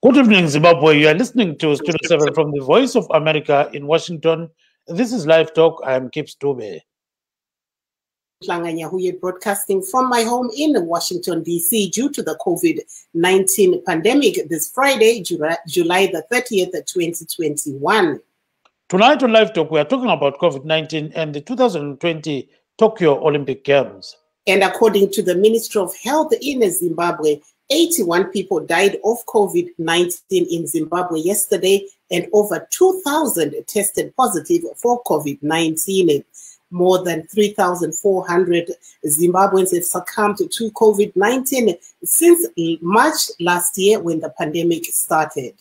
Good evening, Zimbabwe. You are listening to Studio 7 from the Voice of America in Washington. This is Live Talk. I am Kips Dube. Broadcasting from my home in Washington, D.C. due to the COVID-19 pandemic this Friday, July the 30th, 2021. Tonight on Live Talk, we are talking about COVID-19 and the 2020 Tokyo Olympic Games. And according to the Ministry of Health in Zimbabwe, 81 people died of COVID-19 in Zimbabwe yesterday, and over 2,000 tested positive for COVID-19. More than 3,400 Zimbabweans have succumbed to COVID-19 since March last year when the pandemic started.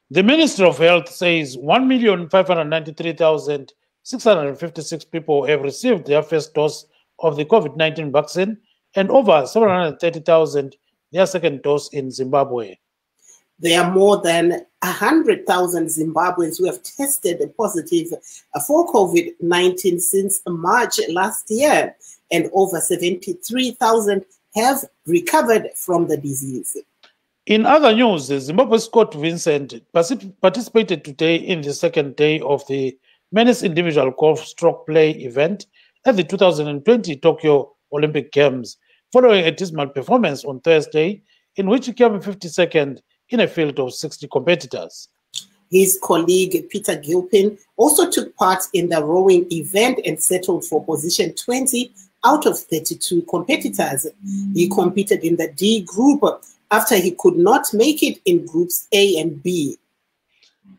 The Ministry of Health says 1,593,656 people have received their first dose of the COVID-19 vaccine and over 730,000 their second dose in Zimbabwe. There are more than 100,000 Zimbabweans who have tested positive for COVID-19 since March last year, and over 73,000 have recovered from the disease. In other news, Zimbabwe's Scott Vincent participated today in the second day of the men's individual golf stroke play event at the 2020 Tokyo Olympic Games, following a dismal performance on Thursday in which he came 52nd in a field of 60 competitors. His colleague Peter Gilpin also took part in the rowing event and settled for position 20 out of 32 competitors. He competed in the D group after he could not make it in groups A and B.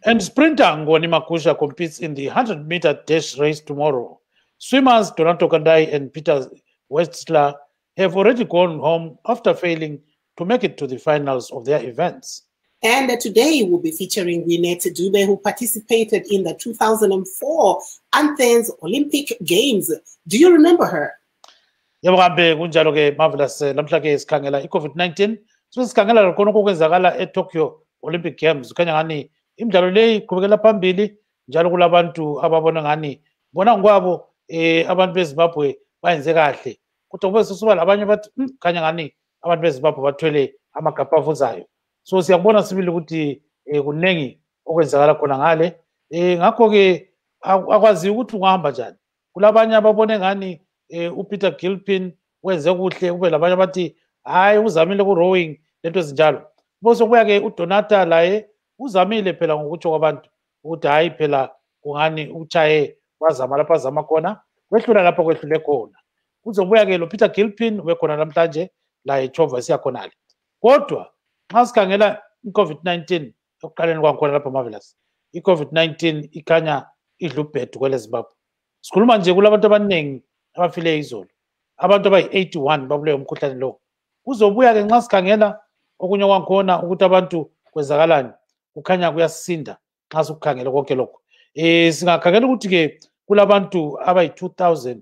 And sprinter Ngoni Makusha competes in the 100-meter dash race tomorrow. Swimmers Donato Kandai and Peter Westler have already gone home after failing to make it to the finals of their events. And today we'll be featuring Winette Dube, who participated in the 2004 Athens Olympic Games. Do you remember her? Marvelous. COVID-19. So sikhangela khona okwenzakala eTokyo Olympic Games. Kukhanya ngani imidlalo le iqhubekela phambili njalo kulabantu ababona ngani bona ngokwabo abantu beZimbabwe bayenze kahle. Kodwa kube sisuba labanye bathi khanya ngani abantu beZimbabwe bathwele amagabha avuzayo. So siyabona sibili ukuthi kunengi okwenzakala khona ngale. Ngakho ke akwazi ukuthi ungahamba njani. Kulabanye ababone ngani uPeter Gilpin wenze kuhle, kube labanye bathi hayi uzamile ku rowing lento ezinjalo. Bose kuya ke uDonata laye uzamile phela ngokutsho kwabantu ukuthi hayi phela kungani uchaye wazama lapha azama khona wehlula lapha kwehlule khona. Kuzobuya ke lo Peter Gilpin wekhona namhlanje la eChova siyakhonale. Kodwa nxa sikhangela iCovid-19 ekuqaleni kwakhona lapha Marvelous, iCovid-19 ikhanya idlubhedu kwele Zimbabwe. Sikhuluma nje kulabantu abaningi abafile izolo, abantu abayi-81 babulewe umkhuhlane lo. Kuzobuya ke nxa sikhangela okunye kwakhona ukuthi abantu kwenzakalani, kukhanya kuyasinda nxa sikukhangela konke lokho. Singakhangela ukuthi ke kulabantu abayi-2000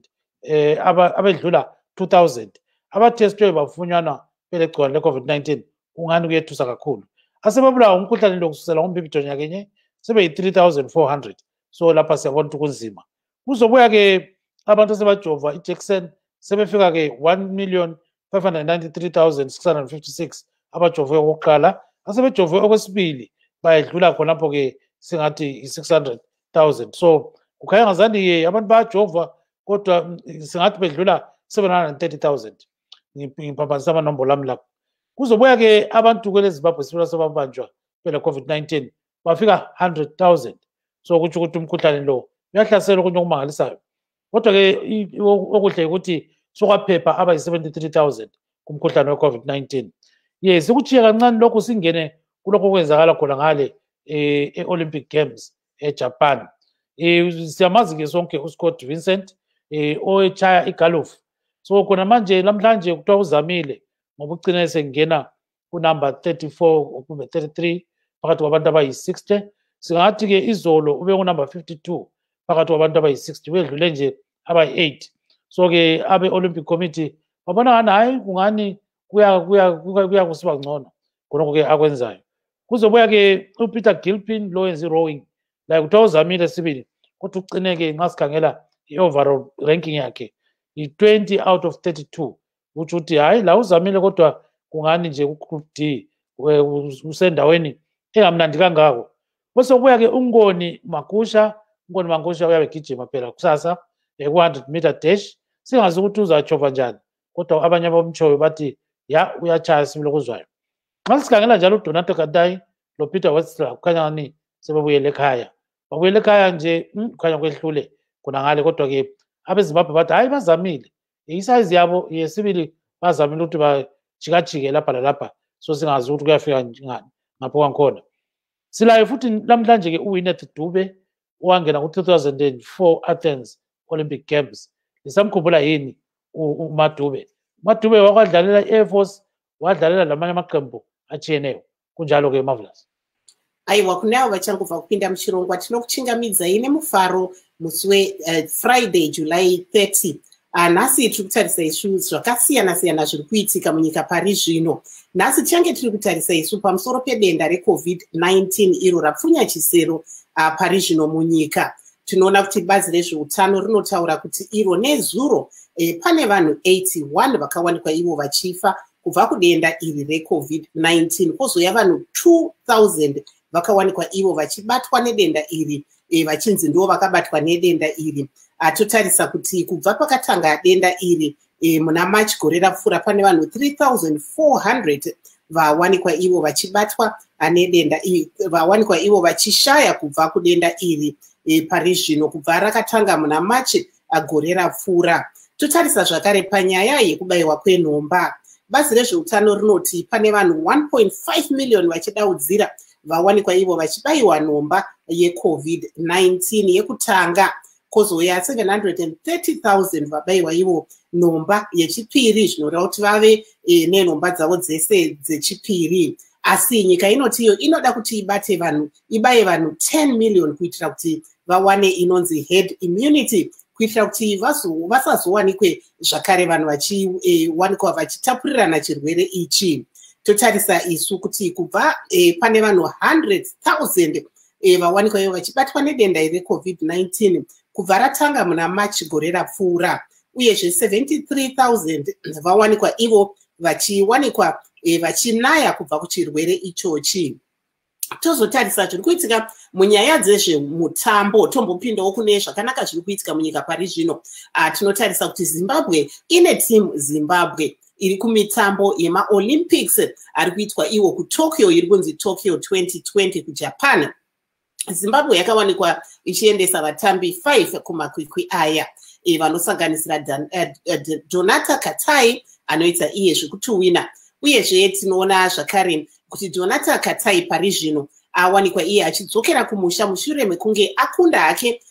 abedlula 2000 abathestwe bafunyanwa belegcikwane le-COVID-19. Kungani kuyethusa kakhulu. Asebabulawa umkhuhlane lo kusukela ngoMbibito nyakenye sebe-3,400. So lapha siyabona ukuthi kunzima. Kuzobuya ke abantu asebajova iJackson sebefika ke 1,593,656 abajove okokuqala. Asebejove okwesibili bayedlula khonapho ke singathi i-600,000. So kukhanya ngazani ke abantu bayajova kodwa singathi bedlula 730,000. Ngiphambanisa amanombolo ami lapho. Kuzobuya ke abantu kwele Zimbabwe sibona sebabanjwa phela COVID-19 bafika 100,000. So kutsho ukuthi umkhuhlane lo uyahlasela okunye okumangalisayo. Kodwa ke okuhle ukuthi sokwaphepha abayi-73,000 kumkhuhlane we-COVID-19. Yes, ukuchiya kancane lokhu singene kulokho okwenzakala khona ngale e-Olympic Games eJapan. Siyamazi ke sonke uScott Vincent owechaya igolf. So khona manje namhlanje kuthiwa uzamile ngoba ugcina esengena kunumber 34 kumbe 33 phakathi kwabantu abayi-60. Singathi ke izolo ube kunumber 52 phakathi kwabantu abayi-60, wedlule nje abayi-8. So ke abe-Olympic Committee babona ngani hayi kungani kuya kusiba ngcono khonokho ke akwenzayo. Kuzobuya ke uPeter Gilpin lo wenza i-rowing la kuthiwa uzamile sibili, kodwa ugcine ke nxa sikhangela i-overall ranking yakhe i-20 out of 32. Uthi hayi la uzamile kodwa kungani nje ku-group D usendaweni engamnandi kangako. Bese kubuya ke uNgoni Makusha uyabe gijima phela kusasa ku-100 meter dash, singazi ukuthi uzachova njani, kodwa abanye abamchoyo bathi ya uyachaya sibile kuzwayo. Xa sikhangela njalo uDonato Katai lo Peter Westphal kukhanya ngani sebebuyele ekhaya, babuyele ekhaya nje kukhanya kwehlule khona ngale, kodwa ke abeZimbabwe bathi hayi bazamile, isayizi yabo yesibili bazamile ukuthi bajikajike lapha lalapha, so singazi ukuthi kuyafika ngapho kwangikhona. Silaye futhi namhlanje ke uWinnet Dube owangena ku-2004 Athens Olympic Games. Lisamkhumbula yini uMadube? Madube wakwadlalela i-Air Force, wadlalela lamanye amaqembu achiyeneyo. Kunjalo ke Marvelous. Aiwa, kunawo vachangobva kupinda muchirongwa tinokuchingamidzai nemufaro musi Friday July 30. Nhasi tiri kutarisa isu zvakasiyana-siyana zviri kuitika munyika pari zvino. Nhasi tichange tiri kutarisa isu pamusoro pedenda reCovid-19 iro rapfunya chisero pari zvino munyika. Tinoona kuti bazi rezveutano rinotaura kuti iro nezuro pane vanhu 81 vakawanikwa ivo vachifa kubva kudenda iri reCovid-19. Kozoya vanhu 2000 vakawanikwa ivo vachibatwa nedenda iri, vachinzi ndo vakabatwa nedenda iri. Totarisa kuti kubva pakatanga denda iri muna March gore rapfuura pane vanhu 3400 vawanikwa ivo vachibatwa nedenda iri, vawanikwa ivo vachishaya kubva kudenda iri pari zvino kubva rakatanga muna March gore rapfuura. Totarisa zvakare panyaya yekubayiwa kwenhomba. Bazi rezveutano rinoti pane vanhu 1.5 million vachidaudzira vawanikwa ivo vachibayiwa nhomba yeCovid-19 yekutanga. Kozoya 730,000 vabayiwa ivo nhomba yechipiri, zvinoreva kuti vave nenhomba dzavo dzese dzechipiri. Asi nyika inoti iyo inoda kuti ibaye vanhu 10 million kuitira kuti vawane inonzi herd immunity, kuitira kuti vasazowanikwe zvakare vanhu vachiwanikwa vachitapurirana chirwere ichi. Totarisa isu kuti kubva pane vanhu 100,000 vawanikwa ivo vachibatwa nedenda reCovid-19 kubva ratanga muna March gore rapfuura, uyezve 73,000 vawanikwa ivo vachiwanikwa vachinaya kubva kuchirwere ichochi. Tozotarisa zviri kuitika munyaya dzezvemutambo, tombopindawo kune zvakanaka zviri kuitika munyika pari zvino. Tinotarisa kuti Zimbabwe ine team Zimbabwe iri kumitambo yemaOlympics ari kuitwa iwo kuTokyo, iri kunzi Tokyo 2020 kuJapan. Zimbabwe yakawanikwa ichiendesa vatambi 5 kumakwikwi aya, vanosanganisira Donata Katai anoita iye zvekutuwina, uyezve tinoona zvakare kuti Donata Katai pari zvino awanikwa iye achidzokera kumusha mushure mekunge akunda hake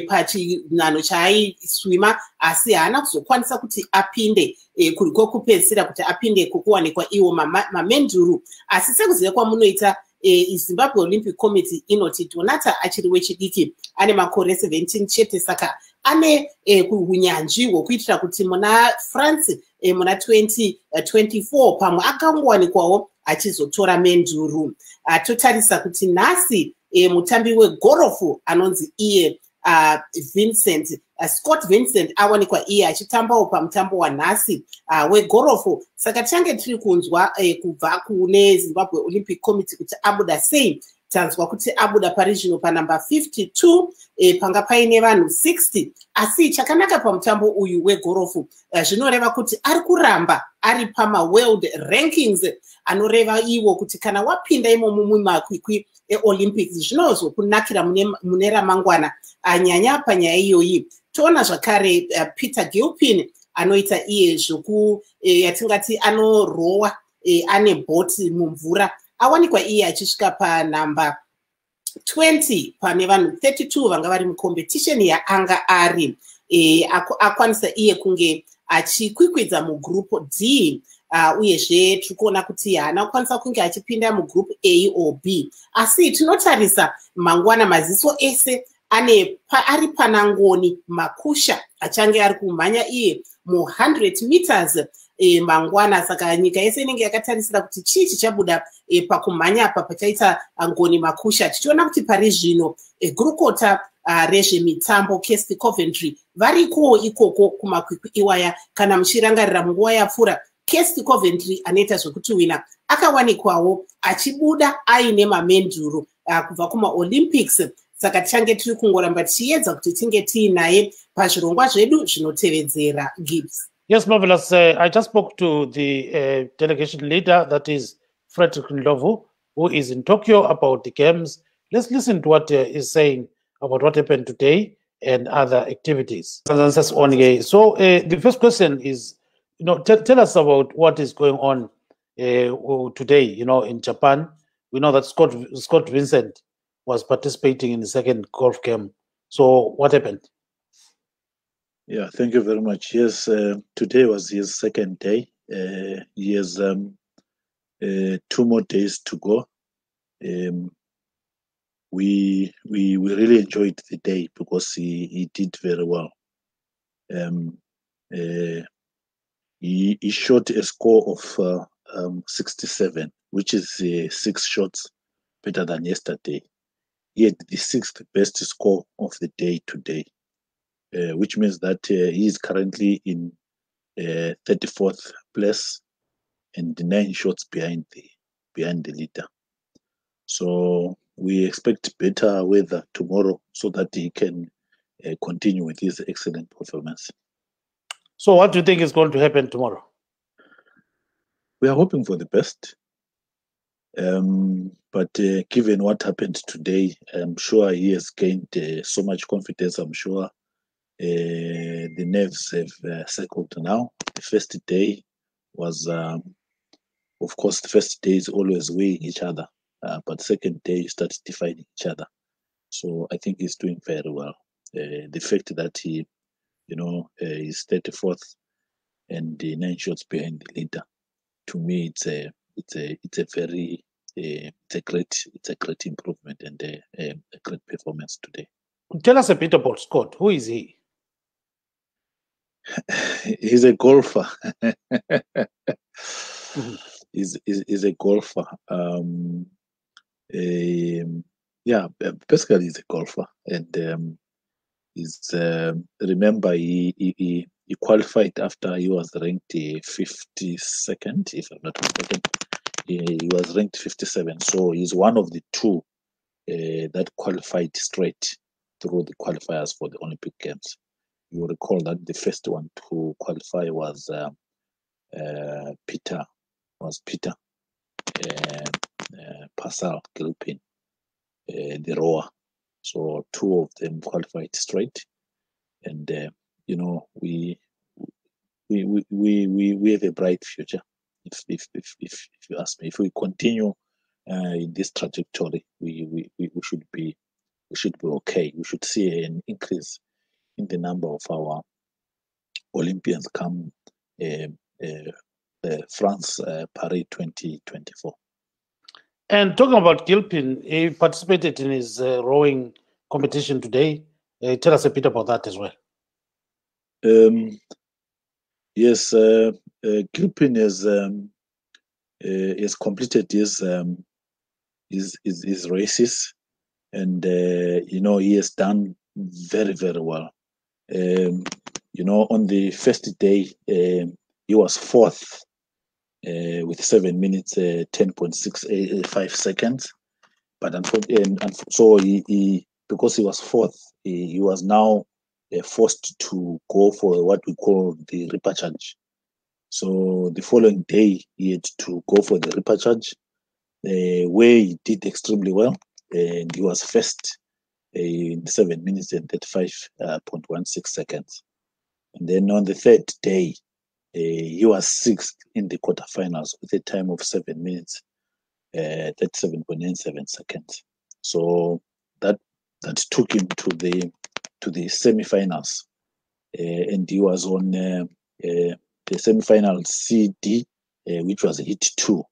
pachinano chaaiswima, asi haana kuzokwanisa kuti apinde kuriko kupedzisira kuti apinde kukuwanikwa iwo mamenduru. Asi sekuziva kwamunoita Zimbabwe Olympic Committee inoti Donata achiri wechidiki, ane makore 17 chete, saka ane unyanzvi hwokuitira kuti muna France muna 2024 pamwe akangowanikwawo achizotora menduru. Totarisa kuti nhasi mutambi wegorofu anonzi iye Scott Vincent awanikwa iye achitambawo pamutambo wanhasi wegorofu. Saka tichange tiri kunzwa kubva kune Zimbabwe Olympic Committee kuti abuda sei. Tanzwa kuti abuda pari zvino panamba 52 panga paine vanhu 60. Asi chakanaka pamutambo uyu wegorofu zvinoreva kuti ari kuramba ari pamaworld rankings, anoreva iwo kuti kana wapinda imomo mumakwikwi eOlympics zvinozokunakira mune ramangwana, anyanya panyaya iyoyi. Toona zvakare Peter Gilpin anoita iye yatingati anorowa, ane bhoti mumvura, awanikwa iye achisvika panamba 20 pane vanhu 32 vanga vari mucompetition yaanga ari. Akwanisa iye kunge achikwikwidza mugroup D, uyezve tikuona kuti haana kukwanisa kunge achipinda mugroup A or B. Asi tinotarisa mangwana maziso ese ari pana Ngoni Makusha achange ari kumhanya iye mu100 meters mangwana. Saka nyika yese inenge yakatarisira kuti chii chichabuda pakumhanya apa pachaita Ngoni Makusha. Tichiona kuti pari zvino gurukota rezvemitambo Kirsti Coventry variko ikoko kumakwikwi iwaya. Kana muchirangarira munguva yapfuura Kesti Coventry anoita zvekuti wina akawanikwawo achibuda aine mamenduro kubva kuma-Olympics. Saka tichange tiri kungoramba tichiedza kuti tinge tiinaye pazvirongwa zvedu zvinotevedzera. Gibbs. Yes, Marvelous. I just spoke to the delegation leader, that is Frederick Ndlovu, who is in Tokyo, about the games. Let's listen to what he's saying about what happened today and other activities. So the first question is, tell us about what is going on today, in Japan. We know that Scott Vincent was participating in the second golf game. So what happened? Yeah, thank you very much. Yes, today was his second day. He has 2 more days to go. We really enjoyed the day because he did very well. He shot a score of 67, which is 6 shots better than yesterday. He had the 6th best score of the day today, which means that he is currently in 34th place and 9 shots behind the leader. So we expect better weather tomorrow so that he can continue with his excellent performance. So what do you think is going to happen tomorrow? We are hoping for the best. But given what happened today, I'm sure he has gained so much confidence. I'm sure the nerves have settled now. The first day was, of course, the first day is always weighing each other. But second day, you start defining each other. So I think he's doing very well. The fact that he, is 34th and 9 shots behind the leader, to me, it's a very it's a great improvement and a great performance today. Tell us a bit about Scott. Who is he? He's a golfer. He's a golfer. Yeah, basically he's a golfer, and remember he qualified after he was ranked 52nd, if I'm not mistaken. He was ranked 57, so he's one of the 2 that qualified straight through the qualifiers for the Olympic Games. You recall that the first one to qualify was Peter Pascal Gilpin, the rower. So 2 of them qualified straight, and we have a bright future. If you ask me, if we continue in this trajectory, we should be okay. We should see an increase in the number of our Olympians come France Paris 2024. And talking about Gilpin, he participated in his rowing competition today. Tell us a bit about that as well. Yes, Gilpin has completed his races, and he has done very, very well. On the first day, he was 4th with 7 minutes 10.685 seconds, but so he because he was 4th, he was now forced to go for what we call the repechage. So the following day, he had to go for the repechage, where he did extremely well, and he was first in 7 minutes and 35.16 seconds. And then on the 3rd day, he was 6th in the quarterfinals with a time of 7 minutes, 37.97 seconds. So that took him to the semifinals, and he was on the semifinal CD, which was heat 2.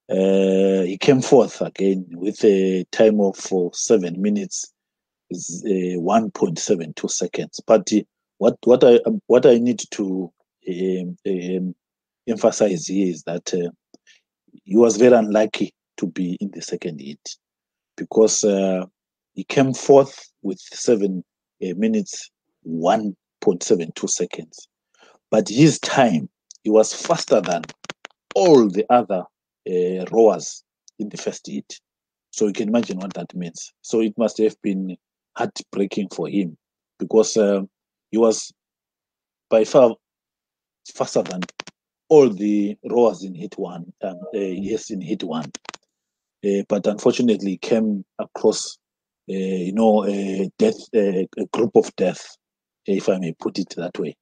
He came 4th again with a time of 7 minutes, 1.72 seconds. But what I need to emphasize here is that he was very unlucky to be in the second heat, because he came 4th with 7 minutes 1.72 seconds, but his time he was faster than all the other rowers in the first heat. So you can imagine what that means. So it must have been heartbreaking for him, because he was by far faster than all the rowers in heat one. Yes, in heat one. But unfortunately, came across, a group of death, if I may put it that way.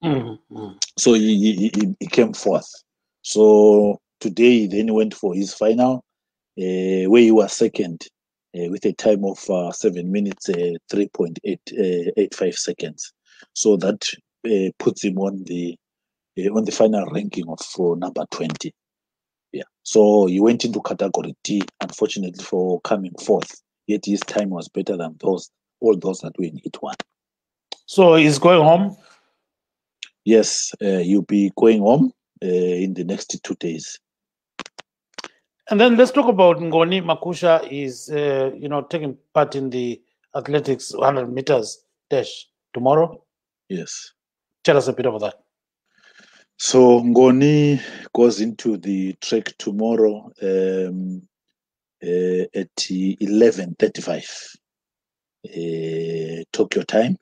So he came fourth. So today, then went for his final, where he was second, with a time of 7 minutes, 3.85 seconds. So that puts him on the final ranking of number 20. Yeah. So he went into category D, unfortunately, for coming fourth. Yet his time was better than all those that were in heat one. So he's going home? Yes, he'll be going home in the next 2 days. And then let's talk about Ngoni Makusha. Is taking part in the athletics 100 meters dash tomorrow. Yes. Tell us a bit about that. So Ngoni goes into the track tomorrow at 11:35 Tokyo time.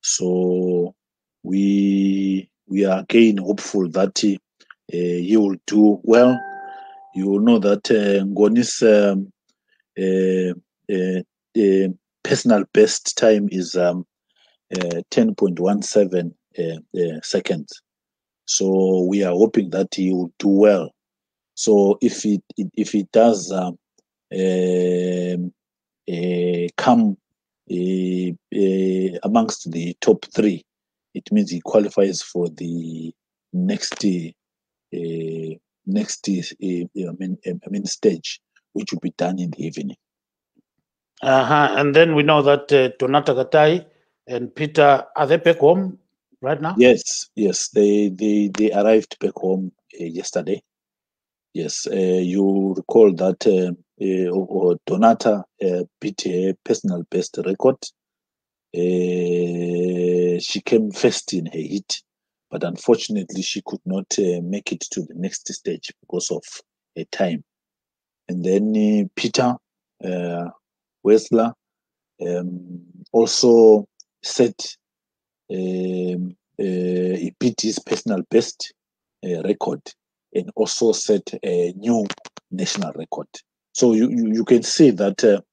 So we are again hopeful that he will do well. You will know that Ngoni's personal best time is 10.17 seconds. So we are hoping that he will do well. So if he does come amongst the top 3, it means he qualifies for the next stage, which will be done in the evening. And then we know that Donata Gatai and Peter, are they back home right now? Yes, they arrived back home yesterday. Yes, you recall that Donata beat her personal best record. She came first in her heat, but unfortunately she could not make it to the next stage because of her time. And then Peter Wessler also set he beat his personal best record and also set a new national record. So you can see that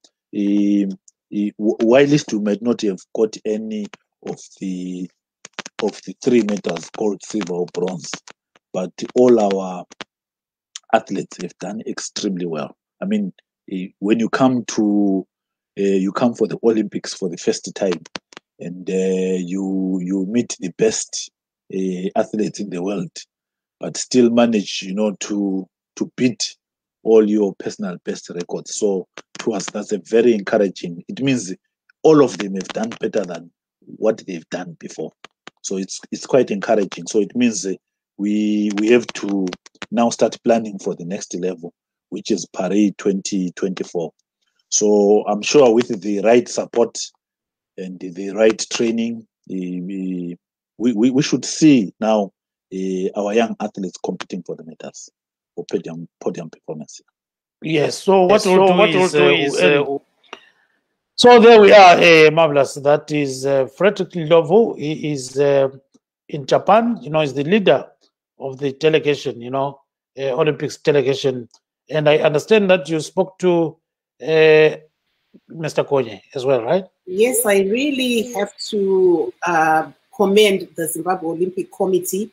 while we might not have got any of the 3 medals, gold, silver, or bronze, but all our athletes have done extremely well. I mean, when you come for the Olympics for the first time, and you meet the best athletes in the world, but still manage, to beat all your personal best records. So to us, that's a very encouraging. It means all of them have done better than what they've done before. So it's quite encouraging. So it means we have to now start planning for the next level, which is Paris 2024. So I'm sure with the right support and the right training, we should see now our young athletes competing for the medals for podium performance. Yes. So what we'll do is so there we are, marvelous. That is Frederick Lovo. He is in Japan. He's the leader of the delegation. Olympics delegation, and I understand that you spoke to Mr. Konye as well, right? Yes, I really have to commend the Zimbabwe Olympic Committee.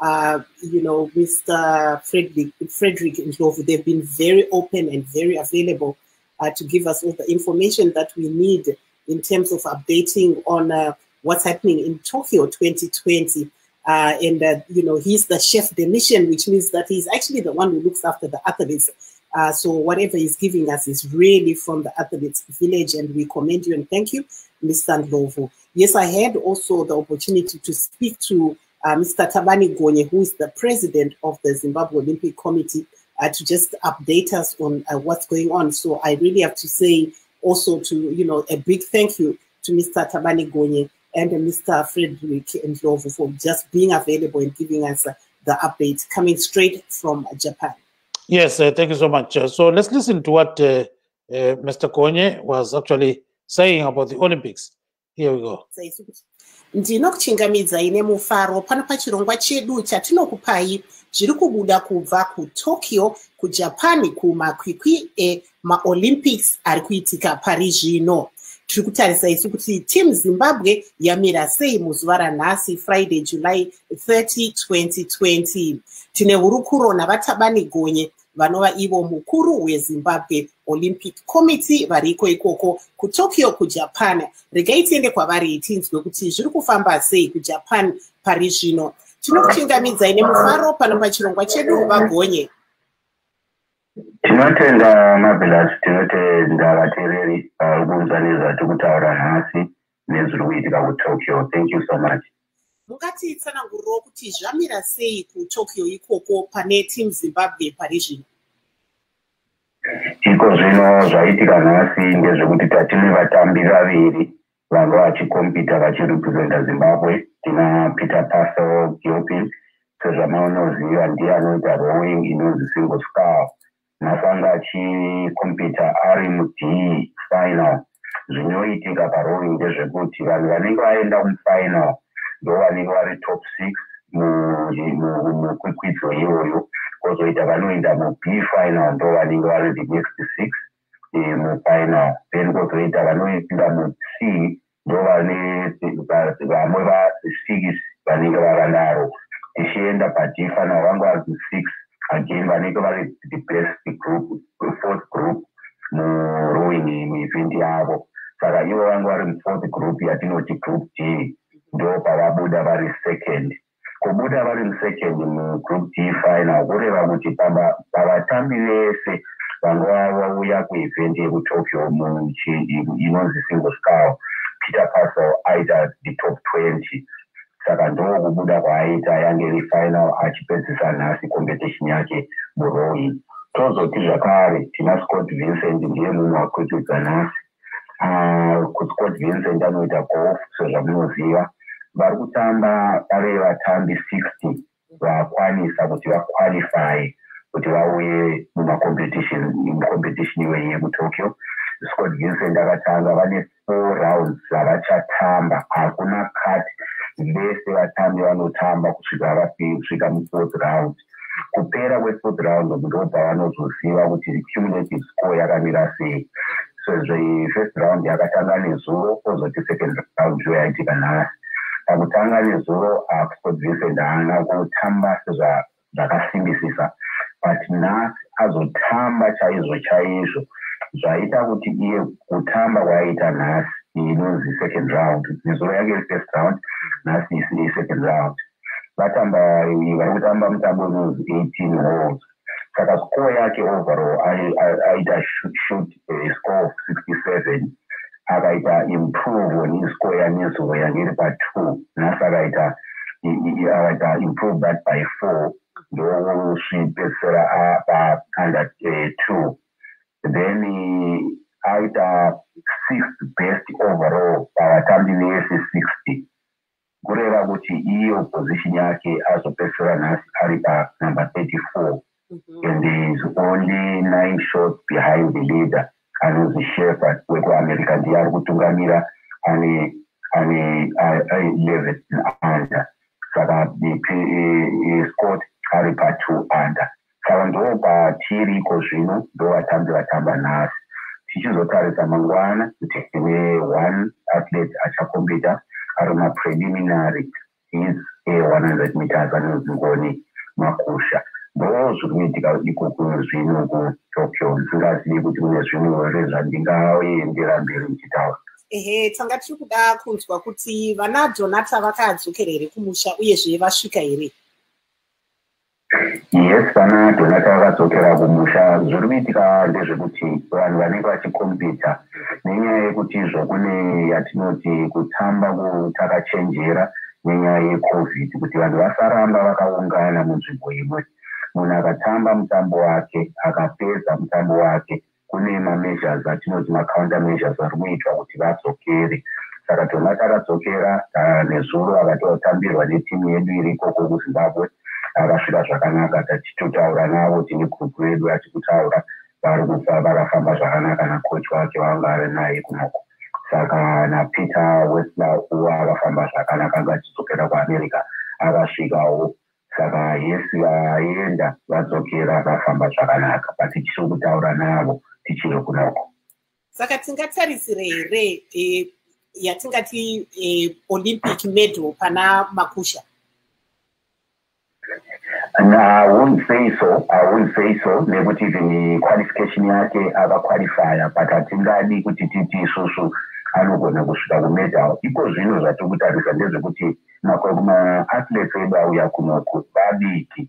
Mr. Frederick Ndlovu, they've been very open and very available to give us all the information that we need in terms of updating on what's happening in Tokyo 2020. He's the chef de mission, which means that he's actually the one who looks after the athletes. So whatever he's giving us is really from the athletes village, and we commend you and thank you, Mr. Ndlovu. Yes, I had also the opportunity to speak to Mr. Tabani Gonye, who is the president of the Zimbabwe Olympic Committee, to just update us on what's going on. So I really have to say also a big thank you to Mr. Tabani Gonye and Mr. Frederick Ndlovu for just being available and giving us the update coming straight from Japan. Yes, thank you so much. So let's listen to what Mr. Konye was actually saying about the Olympics. Here we go. Ndinokuchingamidza ine mufaro pano pachirongwa chedu chatinokupai zviri kubuda kubva kuTokyo kuJapan kumakwikwi emaOlympics ari kuitika pari zvino. Tiri kutarisa isu kuti Team Zimbabwe yamira sei muzuva ranhasi Friday July 30, 2020. Tine hurukuro navatabani gonye vanova ivo mukuru weZimbabwe Olympic Committee variko ikoko kuTokyo kuJapan. Regai tiende kwavari tinzwe kuti zviri kufamba sei kuJapan pari zvino. Tinokuchingamidza ine mufaro pano pachirongwa chedu vagonye. Tinotenda Marvelous, tinotenda vateereri kuunzanidza tikutaura nhasi nezviri kuitika kuTokyo. Thank you so much. Mungatitsanangurirawo kuti zvamira sei kuTokyo ikoko pane Team Zimbabwe pari zvino? Iko zvino zvaitika nhasi ndezvekuti tatine vatambi vaviri vanga vachikompita vachirepresenta Zimbabwe. Tina Peter Paso Gilpin, sezvamaonoziva ndiye anoita rowing inonzi single scull. Masanga achikompita ari mud final. Zvinoitika parowing ndezvekuti vanhu vanenge vaenda mufinal ndo vanenge vari top 6 mukwikwidzo iyoyo. Kozoita vanoenda muB final ndo vanenge vari the next 6 mufinal. Then kozoita vanoenda muC ndo vamwe va6 vanenge vakadaro. Tichienda paD final vange vari 6 again vanenge vari the best group, fourth group murowing event yavo. Saka ivo vange vari mufourth group yatinoti group D ndo pavabuda vari second. Kubuda vari musecond mugroup D final kureva kuti pavatambi vese vanga vauya kuevent yekuTokyo inonzi single scull, Peter Paso aita the top 20. Saka ndo kubuda kwaaita yange iri final achipedzisa nhasi competition yake murowing. Tozoti zvakare tina Scott Vincent ndiye mumwe wakwikwidzwa nhasi. Scott Vincent anoita golf sezvamunoziva. Vari kutamba vari vatambi 60 vakwanisa kuti vaqualify kuti vauye mumacompetition iwe yekuTokyo. Scott Vincent akatanga vane 4 rounds zvavachatamba, hakuna cut. Vese vatambi vanotamba kusvika mu4th round. Kupera kwe4th round ndo pavanozoziva kuti cumulative score yakamira sei. So first round yakatanga nezuro, kozoti second round ndo yaitika nhasi. Pakutanga nezuro Scott Vincent haana kutamba zvakasimbisisa, but nhasi azotamba chaizvo zvaita kuti iye kutamba kwaaita nhasi inonzi second round. Nezuro yake first round, nhasi isi second round. Vari kutamba mutambo unonzi 18 holes. Saka score yake overall aita shoot score of 67. Akaita improve on score yanezuro yange iri pa2. Nhasi akaita improve that by 4. Ndo svipedzisira under 2. Then aita 6th best overall pavatambi vese 60. Kureva kuti iyo position yake azopedzisira nhasi ari number 34. And there is only 9 shots behind the leader. Anonzi Shepherd wekuAmerica ndiye ari kutungamira ane 11 under. Saka Scott ari pa2 under. Saka ndo patiriko zvino ndo vatambi vatamba nhasi. Tichizotarisa mangwana kuti tine 1 athlete achakompita ari mapreliminary is 100 meters anonzi Ngoni Makusha. Ndo zviri kuitika ikoko zvino kuTokyo. Ndisingazivi kuti kune zvimwe here zvandingaendera mberi ndichitaura. Tanga tiri kuda kunzwa kuti vana Donata vakadzokera here kumusha uyezve vasvika here? Yes, vana Donata vakadzokera kumusha. Zviri kuitika ndezvekuti vanhu vanenge vachikompita nenyaya yekuti kune yatinoti kutamba kutakachenjera nenyaya yeCovid, kuti vanhu vasaramba vakaungana munzvimbo imwe. Munhu akatamba mutambo wake akapedza mutambo wake, kune measures atinoti counter measures ari kuitwa kuti vadzokere. Saka Donata akadzokera nezuro akatotambirwa netimu yedu iri ikoko kuZimbabwe. akasvika zvakanaka tachitotaura navo tine group redu achikutaura vakafamba zvakanaka nacoach wake vanga ari naye kunoko saka napeter westler uwo akafamba zvakanaka ngachidzokera kuamerica akasvikawo saka yesi vaenda vadzokera vafamba zvakanaka but tichiri kutaura navo tichiri kunoko saka tingatarisire here yatingati olympic medal pana makusha. And I won't say so. Nekuti even qualification yake avaqualifier, but atingadi kuti titi isusu anogona kusvika kumedal. Iko zvino zvatikutarisa ndezvekuti ma-athletes edu auya kunoko vadiki.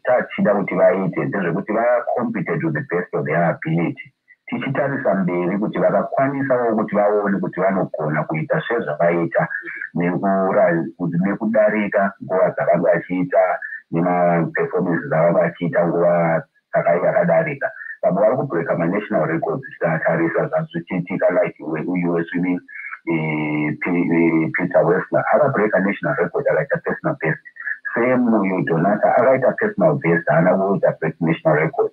Tachida kuti vaite ndezvekuti vacompete to the best of their ability. Tichitarisa mberi kuti vakakwanisawo kuti vaone kuti vanogona kuita sezvavaita nekudarika nguva dzavanga vachiita nemaperformance dzavanga vachiita nguva yakadarika. Vamwe vari kubreaka manational records tikatarisa zvachiitika like swimming Peter Westler akabreaka national record akaita personal best. Same uyu Donata akaita personal best haana kuita break national record.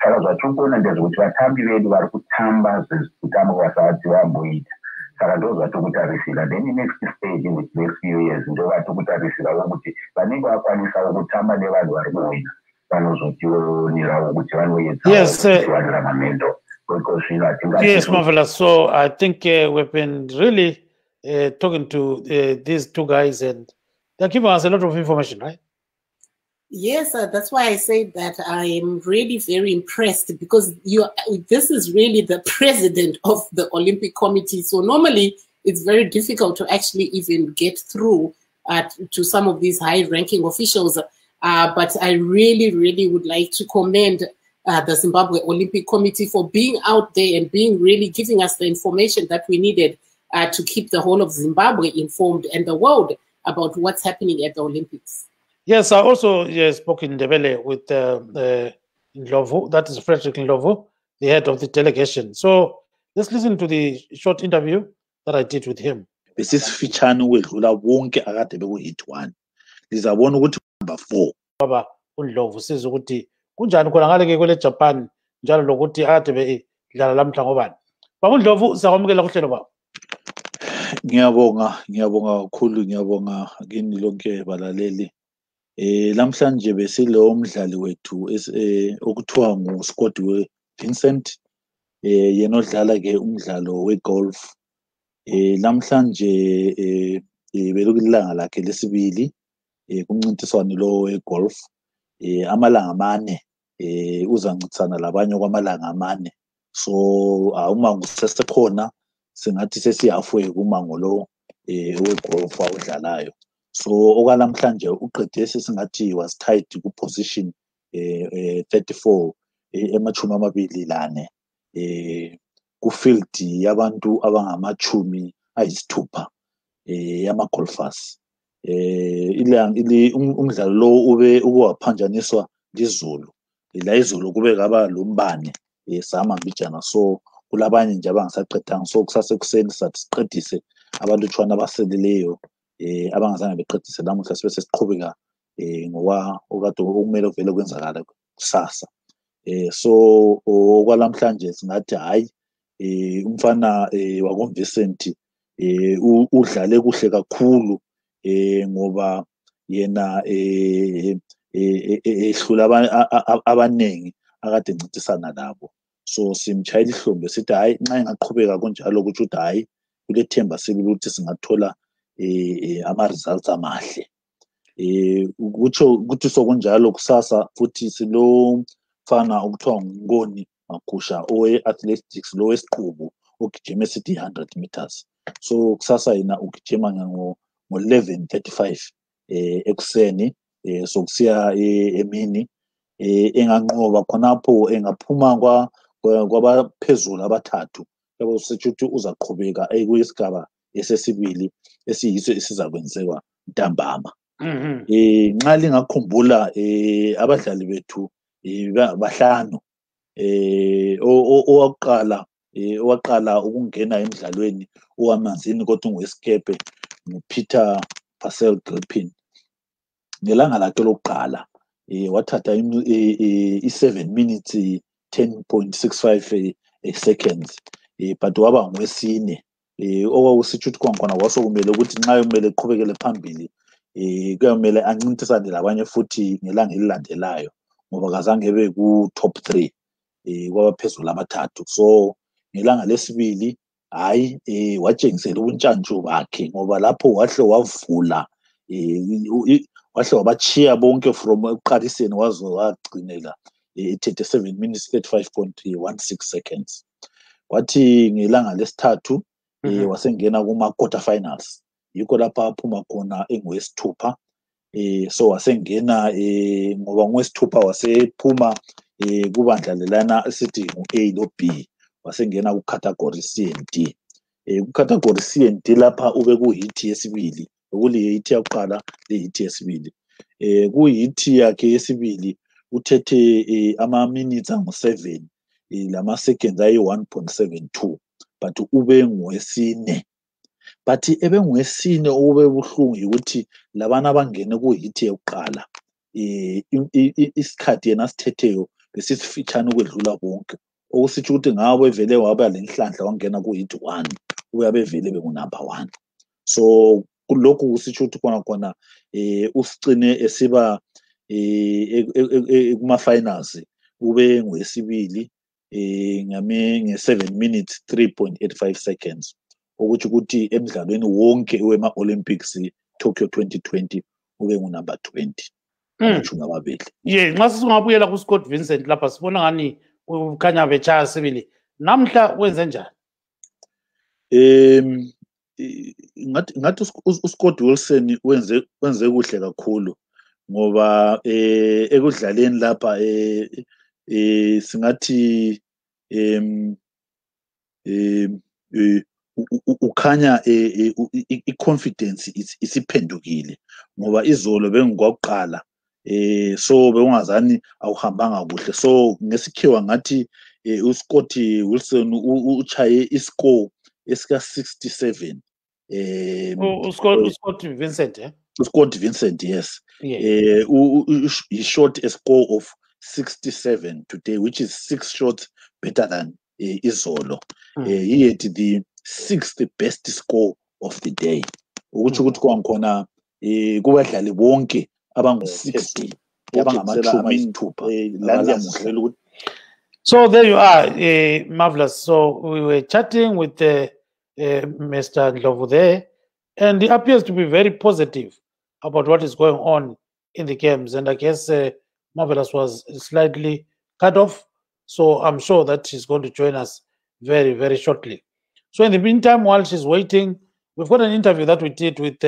Saka zvatiri kuona ndezvekuti vatambi vedu vari kutamba zvezvekutamba vasati vamboita. Saka ndo zvatiri kutarisira. Then the next stage in the next few years ndo vatiri kutarisirawo kuti vanenge vakwanisawo kutamba nevanhu vari muhwina vanozotionerawo kuti vanoedzawanira mamedal. Yes, marvelous. So I think we've been really talking to these two guys, and they're giving us a lot of information, right? Yes, that's why I say that I am really very impressed, because this is really the president of the Olympic Committee. So normally it's very difficult to actually even get through to some of these high-ranking officials. But I really, really would like to commend the Zimbabwe Olympic Committee for being out there and being really giving us the information that we needed to keep the whole of Zimbabwe informed and the world about what's happening at the Olympics. Yes, I also spoke in Ndebele with Ndlovu, that is Frederick Ndlovu, the head of the delegation. So let's listen to the short interview that I did with him. Besisifitshane ukwedlula wonke akade beku-hit 1. Lizabona ukuthi number 4. Baba uNdlovu siza ukuthi kunjani khona ngale ke kwele Japan njalo lokuthi akade bedlala lamhla ngobani. Baba uNdlovu siyakwamukela kuhlelo baba. Ngiyabonga kakhulu, ngiyabonga kini lonke balaleli. Lamhlanje besilo umdlali wethu okuthiwa nguScott Vincent yena odlala ke umdlalo wegolf. Lamhlanje belokulanga lakhe lesibili kumncintiswano lo wegolf. Amalanga 4 uzancintisana labanye kwamalanga 4. So uma ngusesekhona singathi sesiyafwe kumango lo wegolf awudlalayo. So okwalamhlanje uqede singathi was tied ku position 34 emachumi amabili lane ku field yabantu abangamachumi ayisithupha yama golfers. Umdlalo lo ube waphanjaniswa lizulu. La izulu kube kaba lombane sama mbijana. So kulabanye nje abangasaqedanga. So kusasekuseni sathi siqedise abantu tshwana abaseleleyo abangazange beqedise namuhla sibe sesiqhubeka ngoba okade okumele uvele kwenzakala kusasa. So okwalamhlanje singathi hayi umfana wako Vincent udlale kuhle kakhulu ngoba yena ehlula abanengi akade encintisana nabo. So simchayela ihlombe sithi hayi nxa engaqhubeka kunjalo ukuthi uthi hayi kulethemba sibili ukuthi singathola ama-results amahle. Ukuthi sokunjalo kusasa futhi silo mfana okuthiwa nguNgoni Magusha owe-athletics lo wesiqubu ogijima esithi 100 meters. So kusasa yena ugijima ngo-11:35 ekuseni so kusiya emini enganqoba khonapho engaphuma kwabaphezulu abathathu. Yabo sithi ukuthi uzaqhubeka kuyisigaba esesibili esiyiso esizakwenziwa ntambama. Nxa lingakhumbula abadlali bethu bahlanu owaqala ukungena emidlalweni owamanzini kodwa ngowesikepe nguPeter Pascal Gilpin. ngelanga lakhe lokuqala wathatha i7 minutes 10.65 seconds but waba ngwesine okwakusitsho ukuthi kwakhona kwasokumele ukuthi nxa kumele eqhubekele phambili kuyamele ancintisane labanye futhi ngelanga elilandelayo ngoba kazange ebe ku top 3 kwabaphezulu abathathu. So ngelanga lesibili hayi watshengisela ubuntshantshu bakhe ngoba lapho wahle wavula wahle wabachiya bonke from ekuqaliseni waze wagcinela 37 minutes 35.16 seconds. Kwathi ngelanga lesithathu wasengena kuma quarter finals yikho lapha aphuma khona engwesithupha so wasengena ngoba ngwesithupha wasephuma kubandla lelana esithi A lo B wasengena ku category C and D ku category C and D lapha ube ku hit yesibili ukuli hit yakuqala le hit yesibili ku hit yakhe yesibili uthethe ama minutes angu7 lama seconds ayi 1.72 but ube ngwesine but ebe ngwesine ube buhlungu ukuthi labana abangene ku hit yokuqala isikhathi yena sithetheyo besifitshana ukwedlula bonke okusitsho ukuthi ngabe vele waba lenhlanhla wangena ku hit 1 uyabe vele beku number 1 so kulokhu kusitsho ukuthi khona usicine esiba kuma finals ube ngwesibili nge7 minutes 3.85 seconds ukuthi ukuthi emidlalweni wonke wema Olympics Tokyo 2020 ube ngu number 20 amashumi amabili. Nxa singabuyela ku Scott Vincent lapha sibona ngani ukhanya betshaya sibili namhla wenze njani? Ngathi uScott Wilson wenze kuhle kakhulu ngoba ekudlaleni lapha singathi ukhanya i-confidence isiphendukile ngoba izolo bengikwakuqala so bewungazani awuhambanga kuhle so ngesikhiwa ngathi uScott Wilson uchaye iscore esika 67 Scott Vincent Scott Vincent, yes. Yeah. He shot a score of 67 today, which is 6 shots better than Izolo. He had the 6th best score of the day. Which would go on kubadlali bonke abangu 60 yabangamachumi ayisithupha. So there you are, marvelous. So we were chatting with Mr. Ndlovu there, and he appears to be very positive about what is going on in the games. And I guess Marvelous was slightly cut off, so I'm sure that she's going to join us very, very shortly. So in the meantime, while she's waiting, we've got an interview that we did with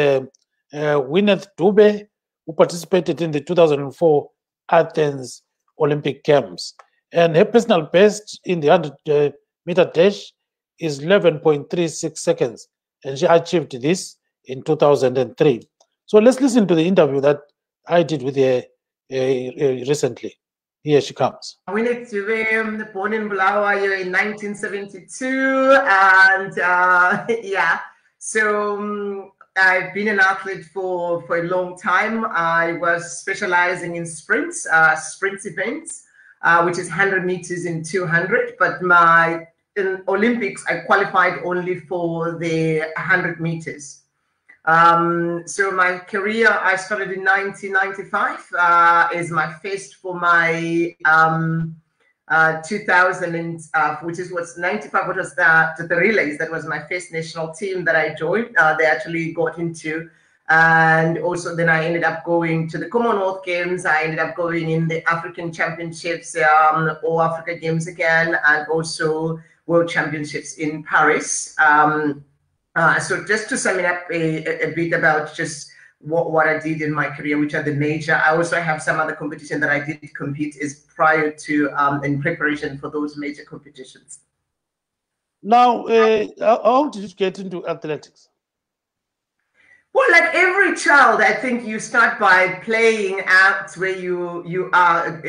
Gwyneth Dube, who participated in the 2004 Athens Olympic Games. And her personal best in the 100-meter dash is 11.36 seconds. And she achieved this in 2003. So let's listen to the interview that I did with her recently. Here she comes. Gwyneth Dube, born in Bulawayo in 1972. And yeah, so I've been an athlete for a long time. I was specializing in sprints events, which is 100 meters and 200. But in Olympics, I qualified only for the 100 meters. So my career, I started in 1995, is my first for my 2000, which is what's 95, what was the relays. That was my first national team that I joined. They actually got into, and also then I ended up going to the Commonwealth Games. I ended up going in the African Championships, or Africa Games again, and also World Championships in Paris. So just to sum it up a bit about just what I did in my career, which are the major. I also have some other competition that I did compete is prior to in preparation for those major competitions. Now, how did you get into athletics? Well, like every child, I think you start by playing out where you are,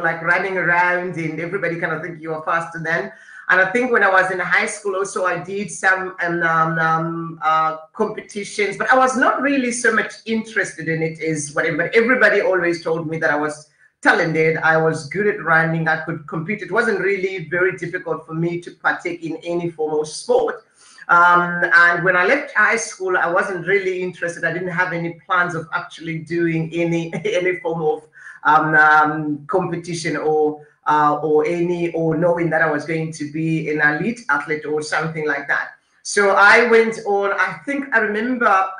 like running around, and everybody kind of think you are faster than. And I think when I was in high school also, I did some competitions, but I was not really so much interested in it as whatever. But everybody always told me that I was talented, I was good at running, I could compete. It wasn't really very difficult for me to partake in any form of sport. And when I left high school, I wasn't really interested. I didn't have any plans of actually doing any form of competition or knowing that I was going to be an elite athlete or something like that. So I went on, I think I remember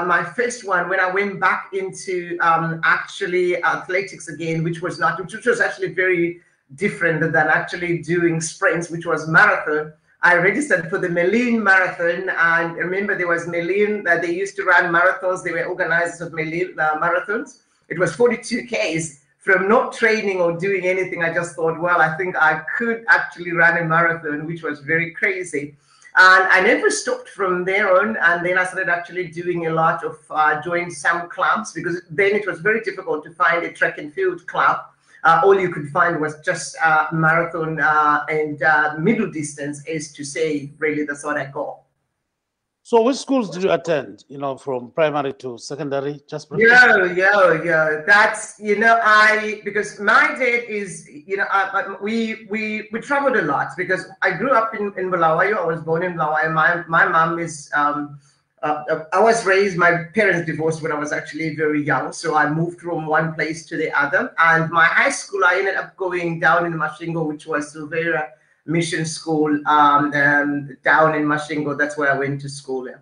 my first one when I went back into actually athletics again, which was actually very different than actually doing sprints, which was marathon. I registered for the Melin Marathon, and I remember there was Melin, that they used to run marathons. They were organizers of Melin marathons. It was 42 Ks. From not training or doing anything, I just thought, well, I think I could actually run a marathon, which was very crazy. And I never stopped from there on. And then I started actually doing a lot of joined some clubs, because then it was very difficult to find a track and field club. All you could find was just marathon and middle distance, is to say, really, that's what I got. So which schools did you attend, you know, from primary to secondary? Just briefly? Yeah. That's, you know, because my dad is, you know, we traveled a lot, because I grew up in Bulawayo. I was born in Bulawayo. My mom is, I was raised, my parents divorced when I was actually very young. So I moved from one place to the other. And my high school, I ended up going down in Mashingo, which was Silvera Mission School down in Mashingo. That's where I went to school. Yeah.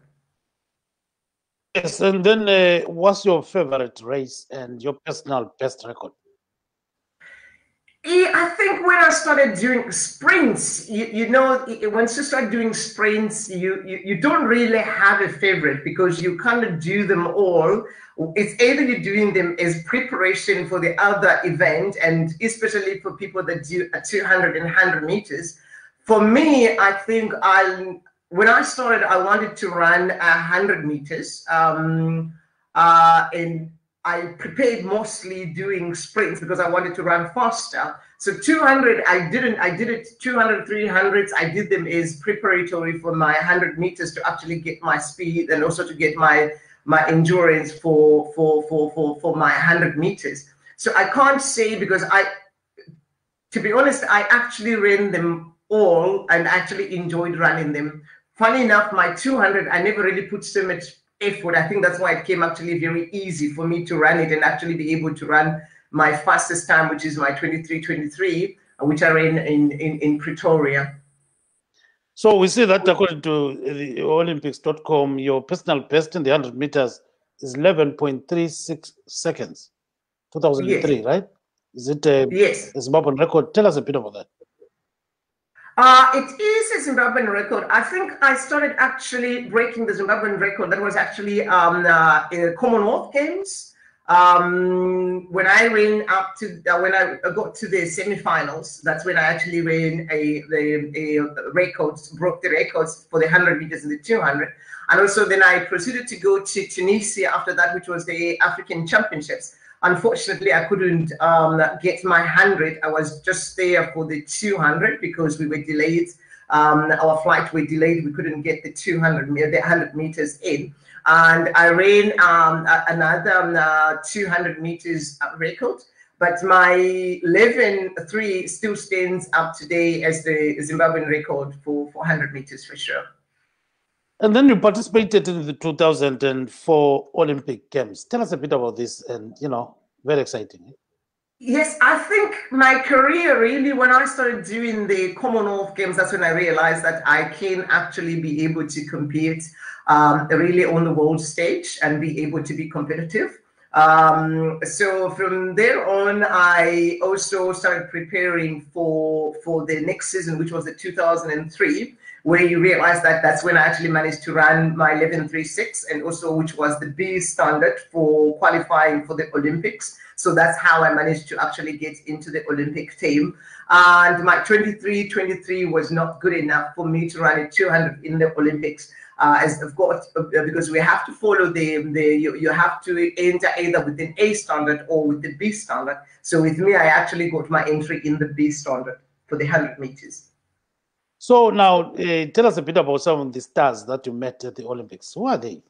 Yes, and then what's your favorite race and your personal best record? I think when I started doing sprints, you know, once you start doing sprints, you don't really have a favorite, because you kind of do them all. It's either you're doing them as preparation for the other event, and especially for people that do 200 and 100 meters. For me, I think when I started, I wanted to run 100 meters, and I prepared mostly doing sprints because I wanted to run faster. So 200, I did it 200, 300s. I did them as preparatory for my 100 meters to actually get my speed, and also to get my endurance for my 100 meters. So I can't say, because to be honest, I actually ran them all and actually enjoyed running them. Funny enough, my 200, I never really put so much effort. I think that's why it came actually very easy for me to run it and actually be able to run my fastest time, which is my 23:23, which I ran in Pretoria. So we see that according to the Olympics.com, your personal best in the 100 meters is 11.36 seconds, 2003, yes. Right? Is it a Zimbabwean record? Tell us a bit about that. It is a Zimbabwean record. I think I started actually breaking the Zimbabwean record. That was actually in the Commonwealth Games. When I ran up to when I got to the semifinals, that's when I actually ran the records, broke the records for the 100 meters and the 200. And also then I proceeded to go to Tunisia after that, which was the African Championships. Unfortunately, I couldn't get my 100. I was just there for the 200 because we were delayed. Our flight were delayed. We couldn't get the 100 meters in. And I ran another 200 meters record. But my 11.3 still stands up today as the Zimbabwean record for 100 meters for sure. And then you participated in the 2004 Olympic Games. Tell us a bit about this, and, you know, very exciting. Yes, I think my career really, when I started doing the Commonwealth Games, that's when I realized that I can actually be able to compete really on the world stage and be able to be competitive. So from there on, I also started preparing for the next season, which was the 2003, where you realize that that's when I actually managed to run my 11.36, and also which was the B standard for qualifying for the Olympics. So that's how I managed to actually get into the Olympic team. And my 23:23 was not good enough for me to run a 200 in the Olympics. As of course, because we have to follow you have to enter either with an A standard or with the B standard. So with me, I actually got my entry in the B standard for the 100 meters. So now, tell us a bit about some of the stars that you met at the Olympics. Who are they?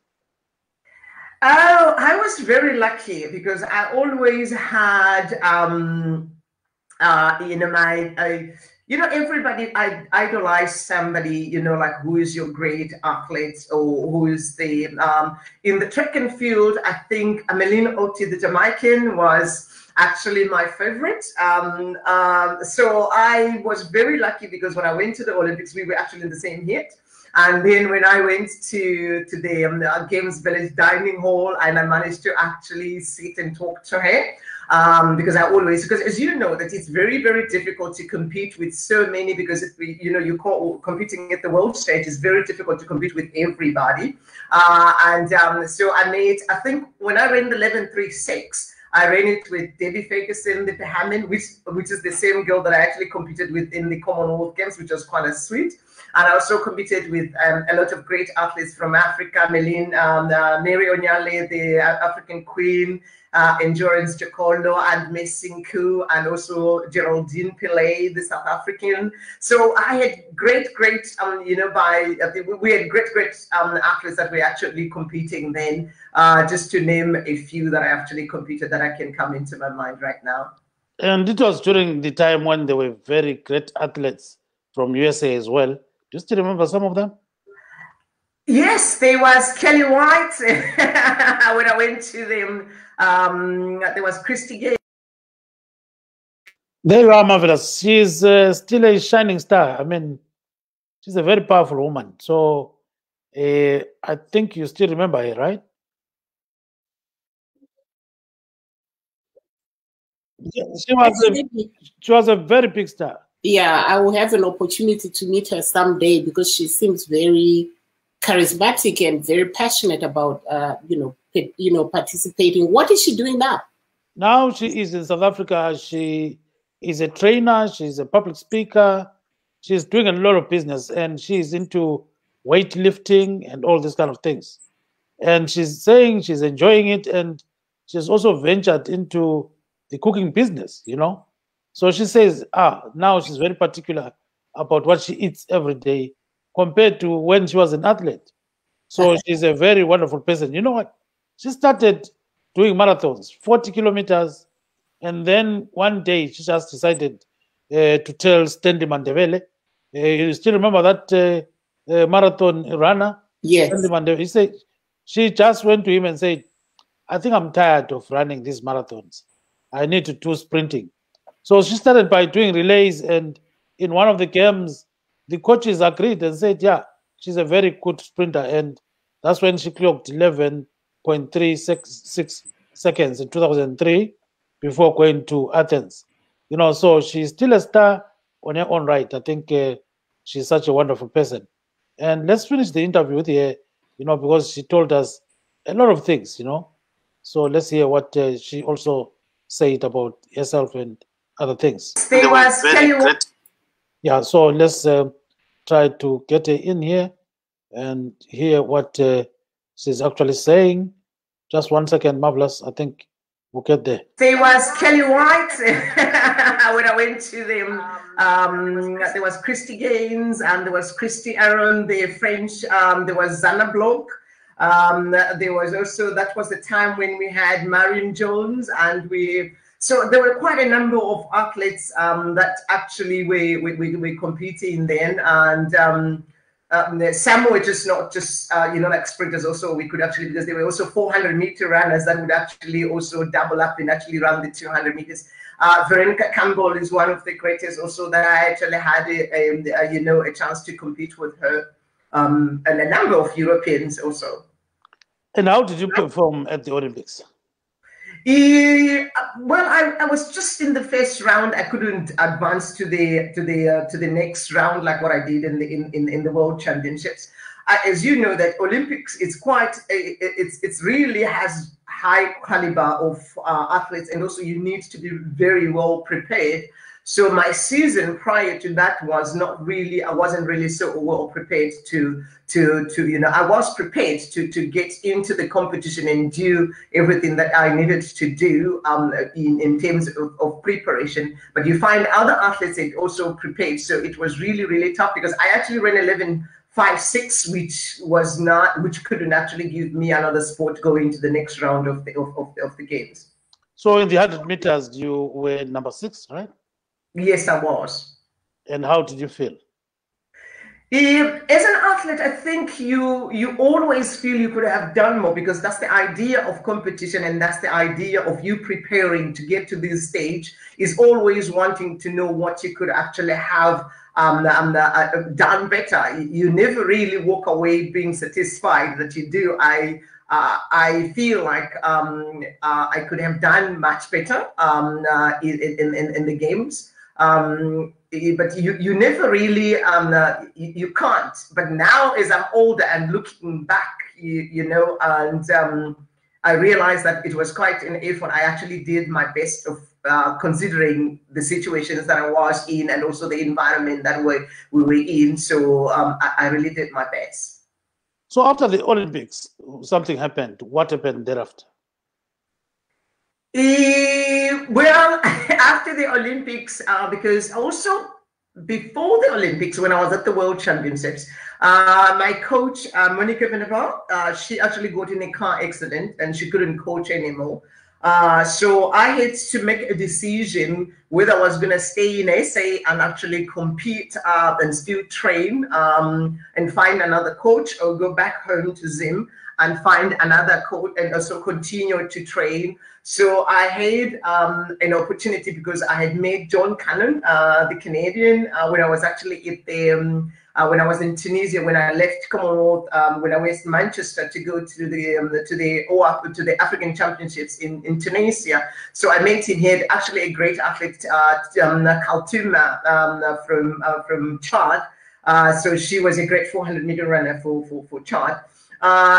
Oh, I was very lucky because I always had, everybody, I idolize somebody, like who is your great athlete or who is the, in the track and field, I think Ameline Oti, the Jamaican, was actually my favorite. So I was very lucky because when I went to the Olympics, we were actually in the same heat. And then when I went to the Games Village dining hall, and I managed to actually sit and talk to her, because as you know, that it's very, very difficult to compete with so many, because you're competing at the world stage, it's very difficult to compete with everybody. So I think when I ran the 11.36, I ran it with Debbie Ferguson, the Bahamian, which is the same girl that I actually competed with in the Commonwealth Games, which was kind of sweet. And I also competed with a lot of great athletes from Africa, Mary Onyale, the African Queen, Endurance Chokolo, and Mesinku, and also Geraldine Pillay, the South African. So I had great, we had great athletes that were actually competing then, just to name a few that I actually competed that I can come into my mind right now. And it was during the time when there were very great athletes from USA as well. Do you still remember some of them? Yes, there was Kelly White. When I went to them, there was Christy Gay. There you are, marvelous. She's still a shining star. I mean, she's a very powerful woman. So I think you still remember her, right? She was a very big star. Yeah, I will have an opportunity to meet her someday because she seems very charismatic and very passionate about, participating. What is she doing now? Now she is in South Africa. She is a trainer. She's a public speaker. She's doing a lot of business, and she's into weightlifting and all these kind of things. And she's saying she's enjoying it, and she's also ventured into the cooking business, So she says, now she's very particular about what she eats every day compared to when she was an athlete. So she's a very wonderful person. You know what? She started doing marathons, 40 kilometers, and then one day she just decided to tell Stanley Mandevele. You still remember that marathon runner? Yes. Stanley Mandevele. He said, she just went to him and said, I think I'm tired of running these marathons. I need to do sprinting. So she started by doing relays, and in one of the games, the coaches agreed and said, yeah, she's a very good sprinter. And that's when she clocked 11.36 seconds in 2003 before going to Athens. So she's still a star on her own right. I think she's such a wonderful person. And let's finish the interview with her, because she told us a lot of things, So let's hear what she also said about herself and other things. Yeah, so let's try to get her in here and hear what she's actually saying. Just 1 second, marvelous. I think we'll get there. There was Kelly White. When I went to them, there was Christy Gaines, and there was Christy Aaron, the French. There was Zana Bloch. There was also, that was the time when we had Marion Jones, and so there were quite a number of athletes that actually were competing then, and some were just not just like sprinters. Also, we could actually, because there were also 400-meter runners that would actually also double up and actually run the 200 meters. Veronica Campbell is one of the greatest also that I actually had a chance to compete with her, and a number of Europeans also. And how did you perform at the Olympics? Well, I was just in the first round. I couldn't advance to the next round like what I did in the World Championships. As you know, that Olympics, it's really has high caliber of athletes, and also you need to be very well prepared. So my season prior to that was not really, I wasn't really so well prepared to I was prepared to get into the competition and do everything that I needed to do in terms of preparation. But you find other athletes that also prepared. So it was really, really tough because I actually ran 11.56, which couldn't actually give me another spot going to the next round of the games. So in the 100 meters, you were number 6, right? Yes, I was. And how did you feel? As an athlete, I think you always feel you could have done more, because that's the idea of competition, and that's the idea of you preparing to get to this stage, is always wanting to know what you could actually have done better. You never really walk away being satisfied that you do. I feel like I could have done much better in the games. But you never really you can't. But now, as I'm older and looking back, and I realized that it was quite an effort. I actually did my best of considering the situations that I was in and also the environment that we were in. So I really did my best. So after the Olympics, something happened. What happened thereafter? Well, after the Olympics, because also before the Olympics, when I was at the World Championships, my coach, Monica Veneva, she actually got in a car accident and she couldn't coach anymore. So I had to make a decision whether I was going to stay in SA and actually compete and still train and find another coach, or go back home to Zim and find another coach and also continue to train. So I had an opportunity because I had met John Cannon, the Canadian, when I was actually at the when I was in Tunisia, when I left Commonwealth, when I went to Manchester to go to the African Championships in Tunisia. So I met him. He had actually a great athlete, Kaltuma, from Chad. So she was a great 400-meter runner for Chad.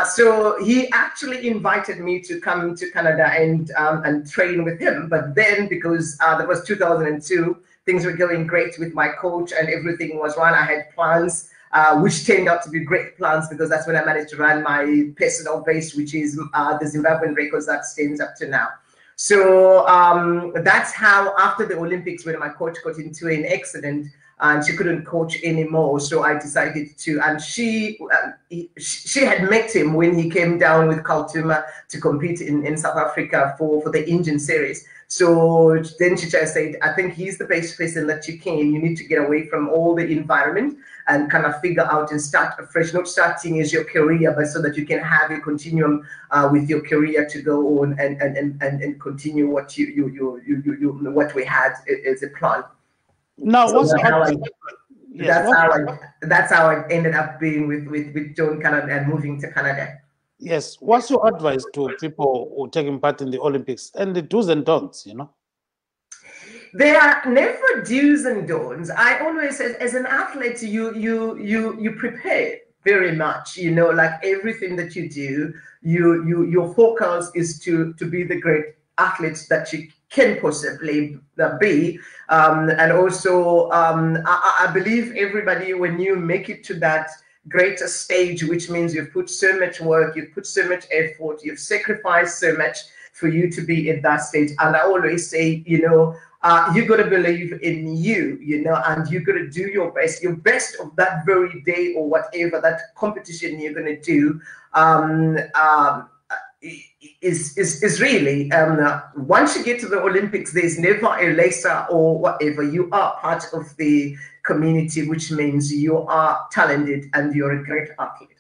So he actually invited me to come to Canada and train with him. But then, because that was 2002, things were going great with my coach and everything was run. I had plans, which turned out to be great plans, because that's when I managed to run my personal best, which is the Zimbabwean records that stands up to now. So that's how, after the Olympics, when my coach got into an accident, and she couldn't coach anymore, so I decided to. And she had met him when he came down with Kaltuma to compete in South Africa for the Indian series. So then she just said, I think he's the best person that you can. You need to get away from all the environment and kind of figure out and start afresh, not starting as your career, but so that you can have a continuum with your career to go on and continue what what we had as a plan. Now, so that's how I ended up being with John Canada and moving to Canada. Yes. What's your advice to people who are taking part in the Olympics, and the do's and don'ts, There are never do's and don'ts. I always say, as an athlete, you prepare very much, like everything that you do, your focus is to be the great athlete that you can possibly be. And also, I believe everybody, when you make it to that greater stage, which means you've put so much work, you've put so much effort, you've sacrificed so much for you to be at that stage. And I always say, you got to believe in you, and you got to do your best of that very day or whatever that competition you're going to do. Is really once you get to the Olympics, there's never a lesser or whatever. You are part of the community, which means you are talented and you're a great athlete.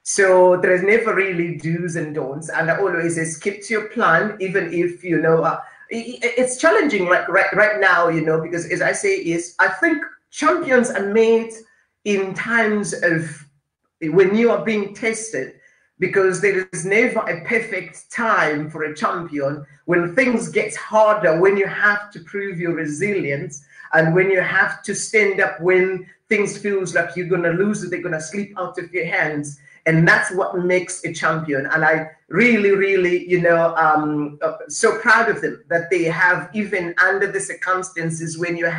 So there's never really do's and don'ts. And I always say, keep to your plan, even if it's challenging right now, because as I say, I think champions are made in times of when you are being tested. Because there is never a perfect time for a champion. When things get harder, when you have to prove your resilience, and when you have to stand up when things feels like you're going to lose it, they're going to slip out of your hands. And that's what makes a champion. And I really, really, you know, so proud of them that they have, even under the circumstances when you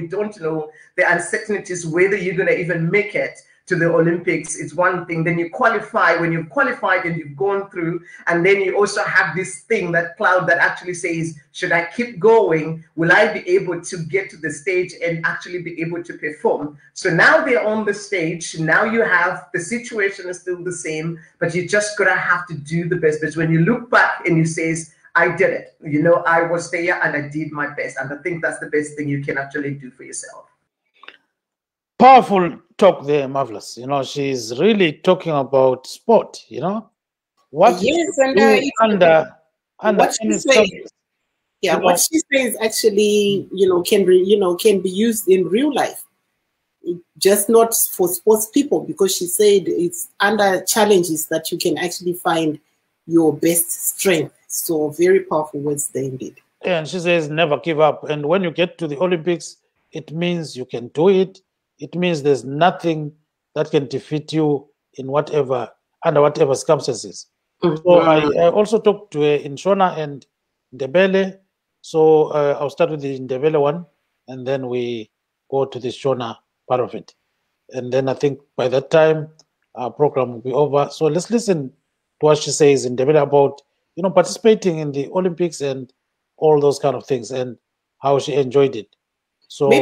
don't know the uncertainties, whether you're going to even make it to the Olympics, it's one thing. Then you qualify. When you've qualified and you've gone through, and then you also have this thing, that cloud that actually says, should I keep going? Will I be able to get to the stage and actually be able to perform? So now they're on the stage. Now you have, the situation is still the same, but you just gotta have to do the best. But when you look back and you say, I did it, you know, I was there and I did my best. And I think that's the best thing you can actually do for yourself. Powerful talk there, Marvelous. You know, she's really talking about sport, you know. What yes, and under what she says, yeah, what she says actually, you know, can be used in real life, just not for sports people, because she said it's under challenges that you can actually find your best strength. So very powerful words there indeed. And she says never give up. And when you get to the Olympics, it means you can do it. It means there's nothing that can defeat you in under whatever circumstances. So I also talked to her in Shona and Ndebele. So I'll start with the Ndebele one, and then we go to the Shona part of it. And then I think by that time, our program will be over. So let's listen to what she says in Ndebele about, you know, participating in the Olympics and all those kind of things, and how she enjoyed it. So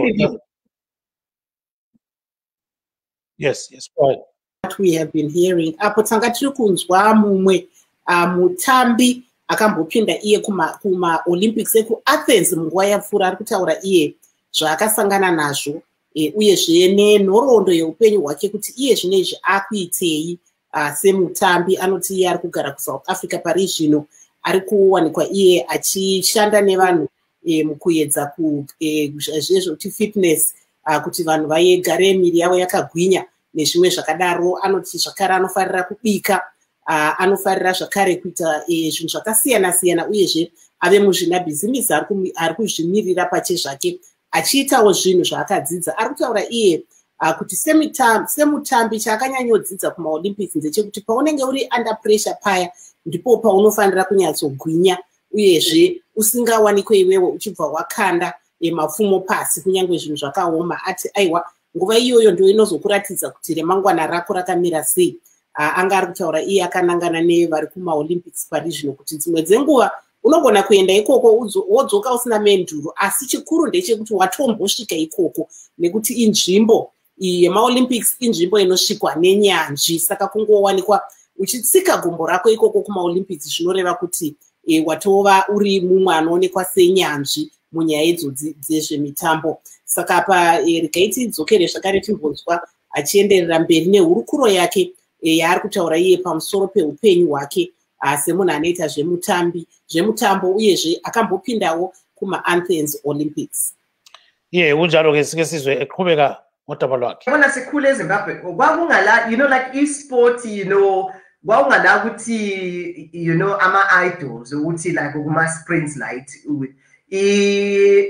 yes, go ahead. What we have been hearing, apo tsanga tiri kunzwa mumwe mutambi akambopinda iye kuma Olympics eku Athens munguva yapfuura, ari kutaura iye zvaakasangana nazvo uyezve nenhoroondo yeupenyu hwake kuti iye zvinezvi akuitei semutambi. Anoti iye ari kugara kuSouth Africa pari zvino, ari kuwanikwa iye achishanda nevanhu mukuedza zvezvekuti fitness, kuti vanhu vagare miri yavo yakagwinya nezvimwe zvakadaro. Anoti zvakare anofarira kubika, anofarira zvakare kuita zvinhu zvakasiyana siyana, uyezve ave muzvinabhizimisi ari kuzvimirira pache zvake, achiitawo zvinhu zvaakadzidza. Ari kutaura iye kuti semutambi chaakanyanyodzidza kumaolympics ndechekuti paunenge uri under pressure paya ndipo paunofanira kunyatsogwinya, uyezve usingawanikwe iwewe uchibva wakanda mapfumo pasi kunyange zvinhu zvakaoma. Ati aiwa, nguva iyoyo ndio inozokuratidza kuti remangwana rako rakamira sei. Anga ari kutaura iye akanangana nevari kumaolympics pari zvino kuti dzimwe dzenguva unogona kuenda ikoko wodzoka usina menduro, asi chikuru ndechekuti watombosvika ikoko, nekuti inzvimbo yemaolympics inzvimbo inosvikwa nenyanzvi. Saka kungowanikwa uchitsika gumbo rako ikoko kumaolympics zvinoreva kuti watova uri mumwe anoonekwa senyanzvi munyaya idzodzi dzezvemitambo. Saka apa regai tidzokere zvakare timbonzwa achienderera mberi nehurukuro yake yaari kutaura iye pamusoro peupenyu hwake semunhu anoita zvemutambo, uyezve akambopindawo kuma-Athens Olympics. Unjalo-ke sike sizwe eqhubeka ngotaba lwakhe. Bona sikhule eZimbabwe kwakungala, you know, like e-sport, you know, kwakungala ukuthi, you know, ama-idols ukuthi like kuma-sprints light.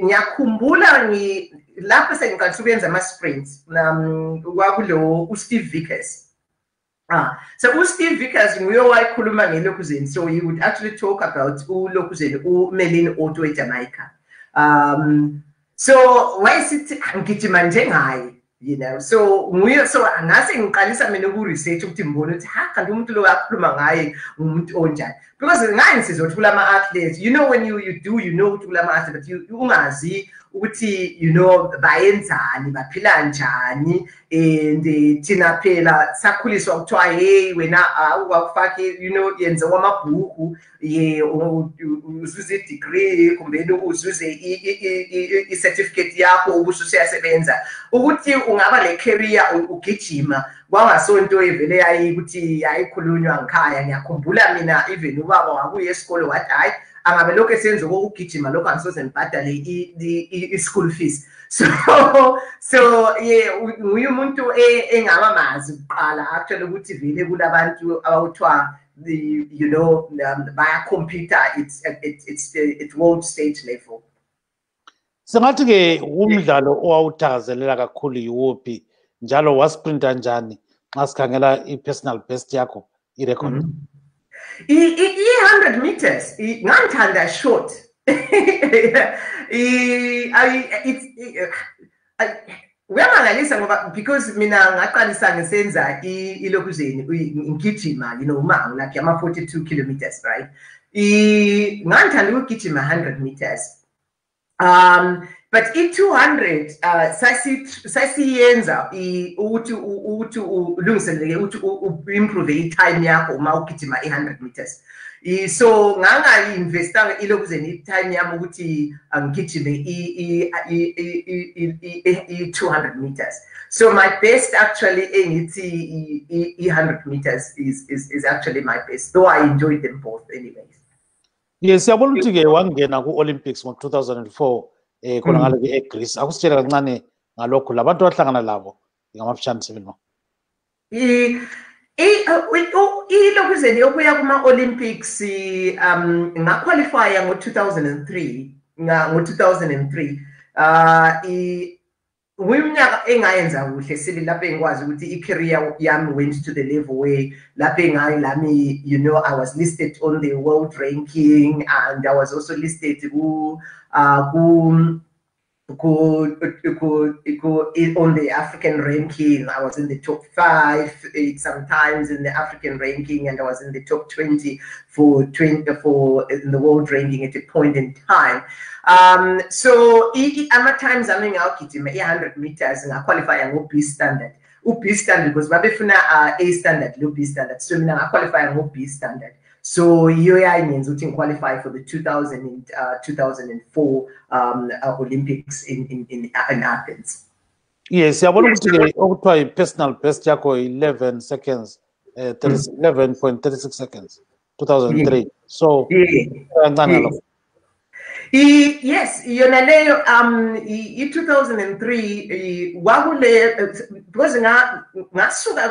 Ngiyakhumbula lapho sengiqalisa ukwenza ama-sprints kwakulo uSteve Vickers. So uSteve Vickers nguye owayekhuluma ngeLokuzeni, so he would actually talk about uLokuzeni, uMelin Otto eJamaica. So wayesithi ngigijima njengaye, you know, so nguye, so angase ngiqalisa mina uku-research ukuthi ngibone ukuthi kanti umuntu lo yakhuluma ngaye umuntu onjani, because ngani sizothula ama-athletes, you know, when you do, you know ukuthi kula ama-athletes but ungazi ukuthi, you know, bayenzani, baphila njani. And thina phela sakhuliswa kuthiwa hey wena awakufake, you know, yenze wamabhuku uzuze i-degree kumbe uzuze i-certificate yakho ubususeyasebenza, ukuthi ungaba le career ugijima kwangasonto evele yayikuthi yayikhulunywa ngikhaya. Ngiyakhumbula mina even ubaba wakuye esikole wathi hayi angabe lokho esenza ukugijima lokho angisoze ngibhadale i-school fees. So yeah, nguye umuntu engamamazi kuqala actually ukuthi vele kulabantu abawuthiwa, you know, baya computer, it's world stage level. Sengathi-ke umdlalo owawuthakazelela kakhulu yiwuphi, njalo wasprinta njani ngasikhangela i-personal best yakho i-record. 100 meters ngangithanda short. Uyamangalisa ngoba because mina ngaqalisa ngisenza ilokuzeni ngigijima uma like ama 42 kilometers, right? Ngangithanda ukugijima 100 meters. But i-200 sasiyenza ukuthi ulungiselele ukuthi improve i-time yakho uma ugijima i-100 meters. So nganga-investanga ilokuzeni i-time yami ukuthi ngigijime i-200 meters. So my best actually engithi i-100 meters is actually my best, though I enjoyed them both anyways. Yes, siyabona ukuthi-ke wangena ku-Olympics ngo-2004 khona ngale eGreece. Akusitshela kancane ngalokho labantu abahlangana labo ngamafishane Sibili. Ilokuzeni yokuya kuma-Olympics ngaqualifya ngo-2003 Wiminyaka engayenza kuhle Sibili lapho engikwazi ukuthi i-career yami went to the level where lapho engayilami, I was listed on the world ranking and I was also listed on the African ranking. I was in the top 5 sometimes in the African ranking, and I was in the top 20 for in the world ranking at a point in time. So ama times I'm out 100 meters and I qualify ngo B standard. B standard because babefuna A standard, low B standard. So mina qualify ngo B standard. So you means we can qualify for the 2004 Olympics in Athens. Yes, yabona ukuthi okuthiwa i-personal best yakho 11 seconds, 11.36 seconds, 2003. So yes, leyo i-2003 wakule because ngasuka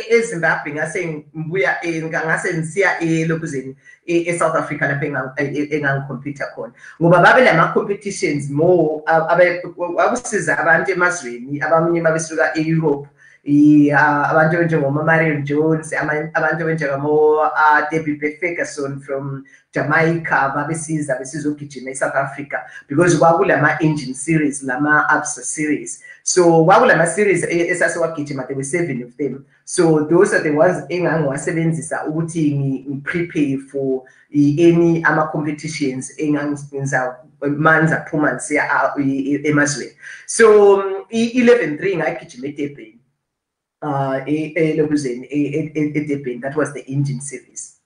eZimbabwe ngase ngibuya ngase ngisiya elokuzeni eSouth Africa lapho engangicompete khona ngoba babe lama competitions more akusiza abantu emazweni abanye babesuka eEurope abantu benjengoma Marion Jones, abantu benjengamo Debbie Ferguson from Jamaica babesiza besizogijima eSouth Africa because kwakulama engine series lama ABSA series. So kwakulama series esasiwagijima, there were 7 of them. So those are the ones engangiwasebenzisa ukuthi ngi-prepare for any ama competitions engangizenza manza phuma nsiya emazweni. So i-11.3 ngagijima eDurban. That was the engine series.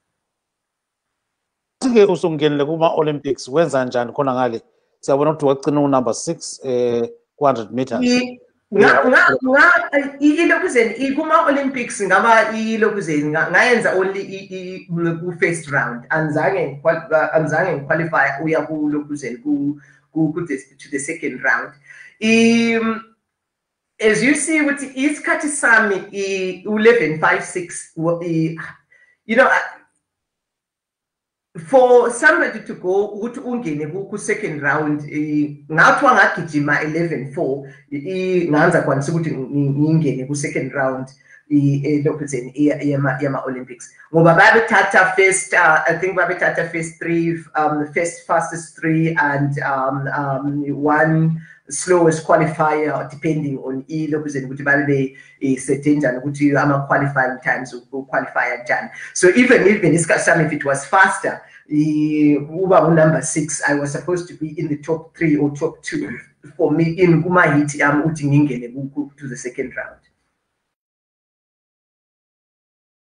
Ke usungenele kuma-Olympics wenza njani khona ngale siyabona ukuthi wagcina number 6 100 meters. Ilokuzeni kuma-Olympics ngaba ilokuzeni ngayenza only ku-first round anzange ngiqualify uya kulokuzeni to the second round. As you see with isikhathi sami 11.56, for somebody to go ukuthi ungene ku second round ngathi wangagijima 11.4 nganza kwanisa ukuthi ngingene ku second round lokuzeni yama Olympics ngoba babethatha first I think babethatha first 3 first fastest 3 and one slowest qualifier depending on lokuzeni ukuthi babe certain njani ukuthi ama qualifying times qualify njani. So even isikhathi if it was faster uba number 6 I was supposed to be in the top 3 or top 2 for me in kuma hit uthi ngingene to the second round.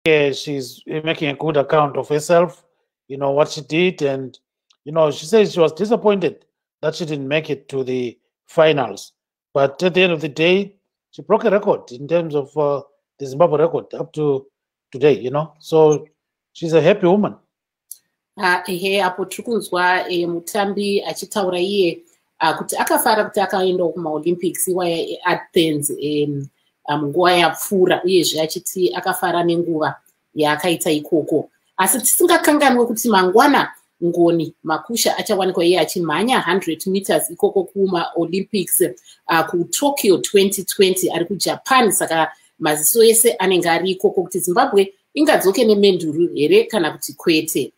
Yeah, she's making a good account of herself, what she did, and she says she was disappointed that she didn't make it to the finals, but at the end of the day she broke a record in terms of the Zimbabwe record up to today, so she's a happy woman. Apo tirikunzwa mutambi achitaura iye kuti akafara kuti akaenda kuma-Olympics iwaya eAthens nguva yapfuura uyezve achiti akafara nenguva yaakaita ikoko, asi tisingakanganwe kuti mangwana ngoni Makusha achawanikwa iye achimhanya 100 meters ikoko kuma-Olympics kuTokyo 2020 ari kuJapan. Saka maziso ese anenge ariko kuti Zimbabwe ingadzoke nemenduru here kana kuti kwete.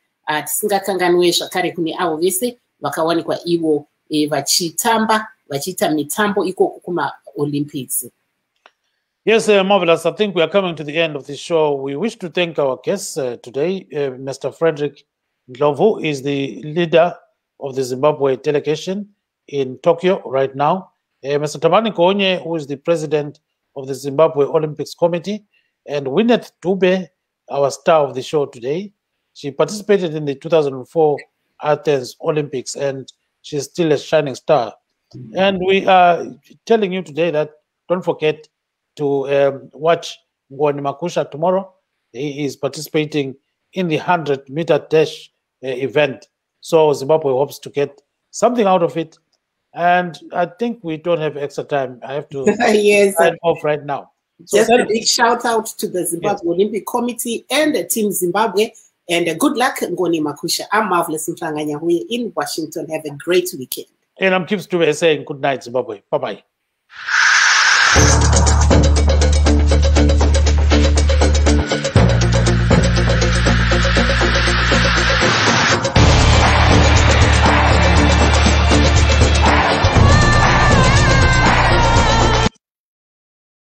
Tisingakanganwe zvakare kune avo vese vakawanikwa ivo vachitamba vachiita mitambo ikoko kuma Olympics. Yes, marvelous. I think we are coming to the end of the show. We wish to thank our guests today. Mr. Frederick Ndlovu is the leader of the Zimbabwe delegation in Tokyo right now. Mr. Tabani Konye, who is the president of the Zimbabwe Olympics Committee, and Winnet Dube, our star of the show today. She participated in the 2004 Athens Olympics, and she's still a shining star. And we are telling you today that don't forget to watch Ngoni Makusha tomorrow. He is participating in the 100-meter dash event. So Zimbabwe hopes to get something out of it. And I think we don't have extra time. I have to sign off right now. So just a big shout out to the Zimbabwe Olympic Committee and Team Zimbabwe. And good luck, Ngoni Makusha. I'm Marvelous Mtlanganyahuye in Washington. Have a great weekend. And I'm Kim Stube saying good night, Zimbabwe. Bye-bye.